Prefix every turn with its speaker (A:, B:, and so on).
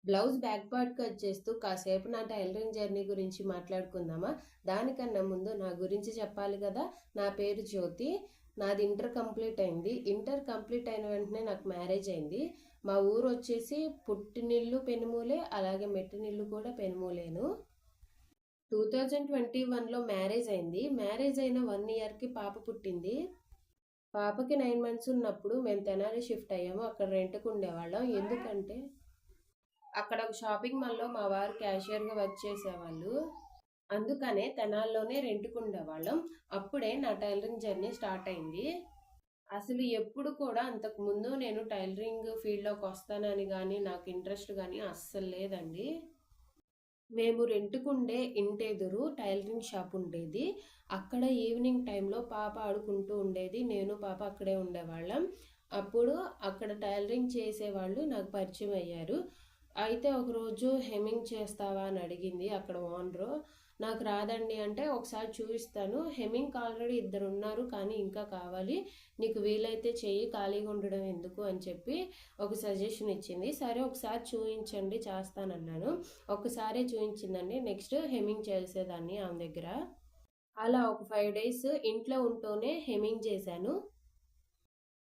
A: Blouse back part cut చేస్తూ కాసేపు నా టైలరింగ్ జర్నీ గురించి మాట్లాడుకుందామా? దానికన్నా ముందు నా గురించి చెప్పాలి కదా. నా పేరు జ్యోతి. నాది ఇంటర్ కంప్లీట్ అయింది. ఇంటర్ కంప్లీట్ అయిన వెంటనే నాకు మ్యారేజ్ అయింది. మా ఊరు వచ్చేసి పుట్టినిల్లు పెనుమూలే, అలాగే మెట్టినిల్లు కూడా పెనుమూలేను. 2021లో మ్యారేజ్ అయింది. మ్యారేజ్ అయిన 1 ఇయర్కి పాప పుట్టింది. పాపకి 9 మంత్స్ ఉన్నప్పుడు మేము తెనాలి షిఫ్ట్ అయ్యాము. అక్కడ రెంట్కు ఉండేవాళ్ళం. ఎందుకంటే అక్కడ ఒక షాపింగ్ మాల్‌లో మా వారు క్యాషియర్‌గా వర్క్ చేసేవాళ్ళు. అందుకనే తెనాలిలోనే రెంట్‌కుండేవాళ్ళం. అప్పుడే నా టైలరింగ్ జర్నీ స్టార్ట్ అయింది. అసలు ఎప్పుడు కూడా అంతకుముందు నేను టైలరింగ్ ఫీల్డ్‌లోకొస్తానని గానీ, నాకు ఇంట్రెస్ట్ గానీ అస్సలు లేదండి. మేము రెంట్‌కుండే ఇంటెదురు టైలరింగ్ షాప్ ఉండేది. అక్కడ ఈవినింగ్ టైంలో పాప ఆడుకుంటూ ఉండేది. నేను, పాప అక్కడే ఉండేవాళ్ళం. అప్పుడు అక్కడ టైలరింగ్ చేసేవాళ్ళు నాకు పరిచయం అయ్యారు. అయితే ఒకరోజు హెమ్మింగ్ చేస్తావా అని అడిగింది అక్కడ ఓనరు. నాకు రాదండి అంటే, ఒకసారి చూపిస్తాను. హెమ్మింగ్‌కి ఆల్రెడీ ఇద్దరున్నారు కానీ ఇంకా కావాలి. నీకు వీలైతే చెయ్యి, ఖాళీగా ఉండడం ఎందుకు అని చెప్పి ఒక సజెషన్ ఇచ్చింది. సరే ఒకసారి చూయించండి చేస్తానన్నాను. ఒక్కసారే చూయించిందండి. నెక్స్ట్ హెమ్మింగ్ చేసేదాన్ని ఆమె దగ్గర. అలా ఒక 5 డేస్ ఇంట్లో ఉంటూనే హెమ్మింగ్ చేశాను.